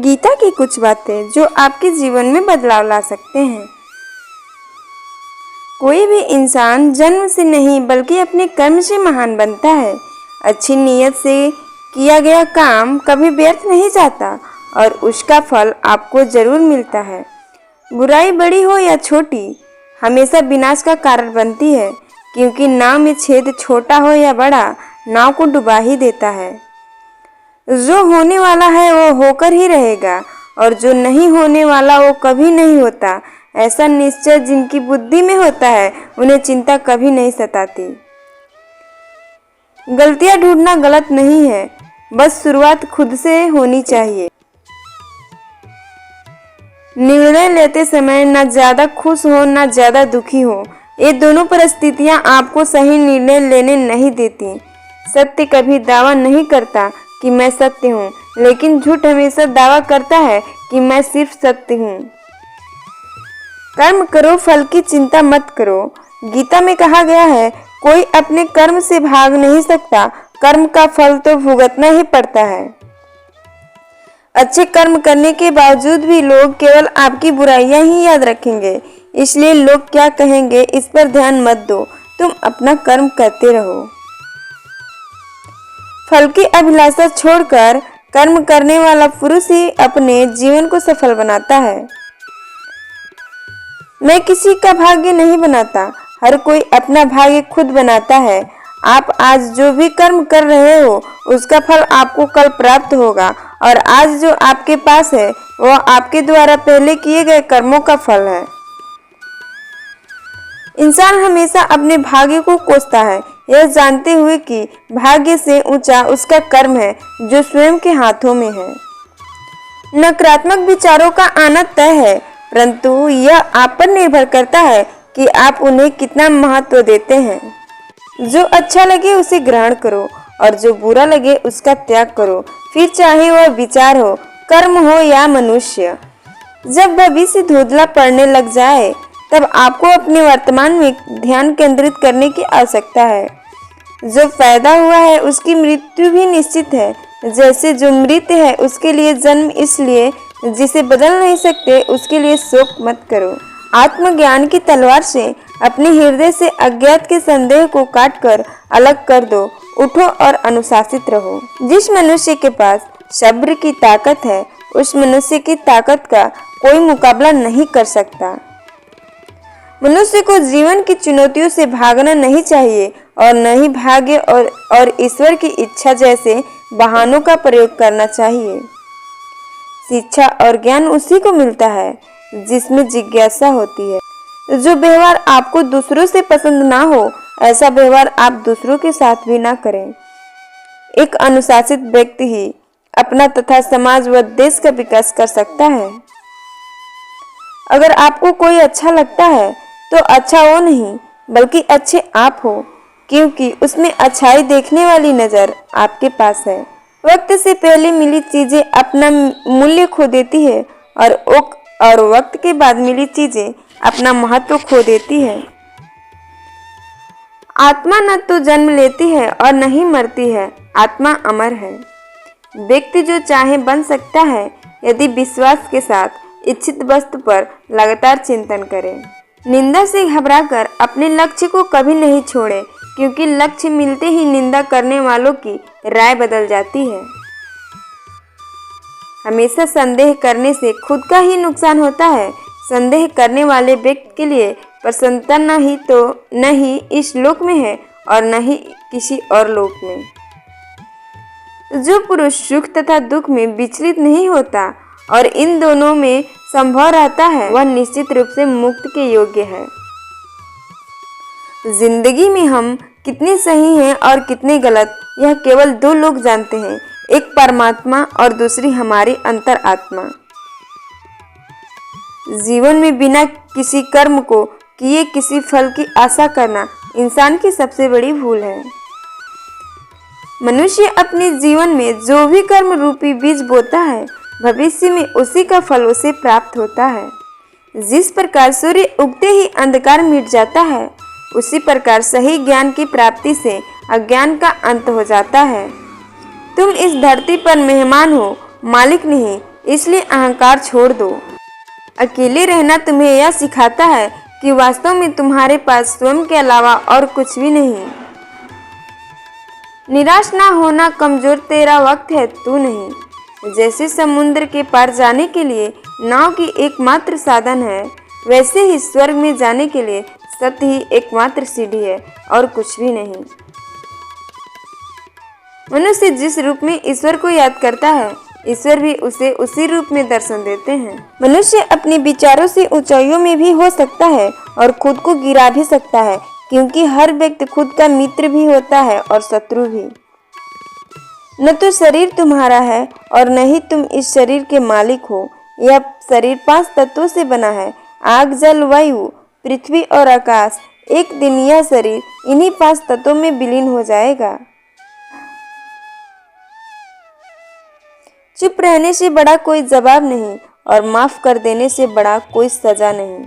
गीता की कुछ बातें जो आपके जीवन में बदलाव ला सकते हैं। कोई भी इंसान जन्म से नहीं बल्कि अपने कर्म से महान बनता है। अच्छी नीयत से किया गया काम कभी व्यर्थ नहीं जाता और उसका फल आपको जरूर मिलता है। बुराई बड़ी हो या छोटी हमेशा विनाश का कारण बनती है, क्योंकि नाव में छेद छोटा हो या बड़ा नाव को डुबा ही देता है। जो होने वाला है वो होकर ही रहेगा और जो नहीं होने वाला वो कभी नहीं होता। ऐसा निश्चय जिनकी बुद्धि में होता है उन्हें चिंता कभी नहीं सताती। गलतियां ढूंढना गलत नहीं है, बस शुरुआत खुद से होनी चाहिए। निर्णय लेते समय न ज्यादा खुश हो न ज्यादा दुखी हो। ये दोनों परिस्थितियां आपको सही निर्णय लेने नहीं देती। सत्य कभी दावा नहीं करता कि मैं सत्य हूँ, लेकिन झूठ हमेशा दावा करता है कि मैं सिर्फ सत्य हूँ। कर्म करो, फल की चिंता मत करो। गीता में कहा गया है, कोई अपने कर्म से भाग नहीं सकता, कर्म का फल तो भुगतना ही पड़ता है। अच्छे कर्म करने के बावजूद भी लोग केवल आपकी बुराइयां ही याद रखेंगे, इसलिए लोग क्या कहेंगे इस पर ध्यान मत दो, तुम अपना कर्म करते रहो। फल की अभिलाषा छोड़कर कर्म करने वाला पुरुष ही अपने जीवन को सफल बनाता है। मैं किसी का भाग्य नहीं बनाता, हर कोई अपना भाग्य खुद बनाता है। आप आज जो भी कर्म कर रहे हो उसका फल आपको कल प्राप्त होगा, और आज जो आपके पास है वह आपके द्वारा पहले किए गए कर्मों का फल है। इंसान हमेशा अपने भाग्य को कोसता है, यह जानते हुए कि भाग्य से ऊंचा उसका कर्म है जो स्वयं के हाथों में है। नकारात्मक विचारों का आना तय है, परंतु यह आप पर निर्भर करता है कि आप उन्हें कितना महत्व देते हैं। जो अच्छा लगे उसे ग्रहण करो और जो बुरा लगे उसका त्याग करो, फिर चाहे वह विचार हो, कर्म हो या मनुष्य। जब भविष्य धुंधला पड़ने लग जाए तब आपको अपने वर्तमान में ध्यान केंद्रित करने की आवश्यकता है। जो पैदा हुआ है उसकी मृत्यु भी निश्चित है, जैसे जो मृत है उसके लिए जन्म, इसलिए जिसे बदल नहीं सकते उसके लिए शोक मत करो। आत्मज्ञान की तलवार से अपने हृदय से अज्ञात के संदेह को काटकर अलग कर दो। उठो और अनुशासित रहो। जिस मनुष्य के पास सब्र की ताकत है उस मनुष्य की ताकत का कोई मुकाबला नहीं कर सकता। मनुष्य को जीवन की चुनौतियों से भागना नहीं चाहिए और न ही भाग्य और ईश्वर की इच्छा जैसे बहानों का प्रयोग करना चाहिए। शिक्षा और ज्ञान उसी को मिलता है जिसमें जिज्ञासा होती है। जो व्यवहार आपको दूसरों से पसंद ना हो ऐसा व्यवहार आप दूसरों के साथ भी ना करें। एक अनुशासित व्यक्ति ही अपना तथा समाज व देश का विकास कर सकता है। अगर आपको कोई अच्छा लगता है तो अच्छा वो नहीं बल्कि अच्छे आप हो, क्योंकि उसमें अच्छाई देखने वाली नजर आपके पास है। वक्त से पहले मिली चीजें अपना मूल्य खो देती है और वक्त के बाद मिली चीजें अपना महत्व खो देती है। आत्मा न तो जन्म लेती है और न ही मरती है, आत्मा अमर है। व्यक्ति जो चाहे बन सकता है यदि विश्वास के साथ इच्छित वस्तु पर लगातार चिंतन करे। निंदा से घबराकर अपने लक्ष्य को कभी नहीं छोड़े, क्योंकि लक्ष्य मिलते ही निंदा करने वालों की राय बदल जाती है। हमेशा संदेह करने से खुद का ही नुकसान होता है। संदेह करने वाले व्यक्ति के लिए प्रसन्नता न ही इस लोक में है और न ही किसी और लोक में। जो पुरुष सुख तथा दुख में विचलित नहीं होता और इन दोनों में संभव रहता है वह निश्चित रूप से मुक्त के योग्य है। जिंदगी में हम कितने सही हैं और कितने गलत यह केवल दो लोग जानते हैं, एक परमात्मा और दूसरी हमारी अंतरात्मा। जीवन में बिना किसी कर्म को किए किसी फल की आशा करना इंसान की सबसे बड़ी भूल है। मनुष्य अपने जीवन में जो भी कर्म रूपी बीज बोता है भविष्य में उसी का फल उसे प्राप्त होता है। जिस प्रकार सूर्य उगते ही अंधकार मिट जाता है उसी प्रकार सही ज्ञान की प्राप्ति से अज्ञान का अंत हो जाता है। तुम इस धरती पर मेहमान हो, मालिक नहीं। इसलिए अहंकार छोड़ दो। अकेले रहना तुम्हें यह सिखाता है कि वास्तव में तुम्हारे पास स्वयं के अलावा और कुछ भी नहीं। निराश ना होना, कमजोर तेरा वक्त है, तू नहीं। जैसे समुद्र के पार जाने के लिए नाव की एकमात्र साधन है, वैसे ही स्वर्ग में जाने के लिए सत्य ही एकमात्र सीढ़ी है और कुछ भी नहीं। मनुष्य जिस रूप में ईश्वर को याद करता है, ईश्वर भी उसे उसी रूप में दर्शन देते हैं। मनुष्य अपने विचारों से ऊंचाइयों में भी हो सकता है और खुद को गिरा भी सकता है, क्योंकि हर व्यक्ति खुद का मित्र भी होता है और शत्रु भी। न तो शरीर तुम्हारा है और न ही तुम इस शरीर के मालिक हो। यह शरीर 5 तत्वों से बना है, आग, जल, वायु, पृथ्वी और आकाश। एक दिन यह शरीर इन्हीं 5 तत्वों में विलीन हो जाएगा। चुप रहने से बड़ा कोई जवाब नहीं और माफ कर देने से बड़ा कोई सजा नहीं।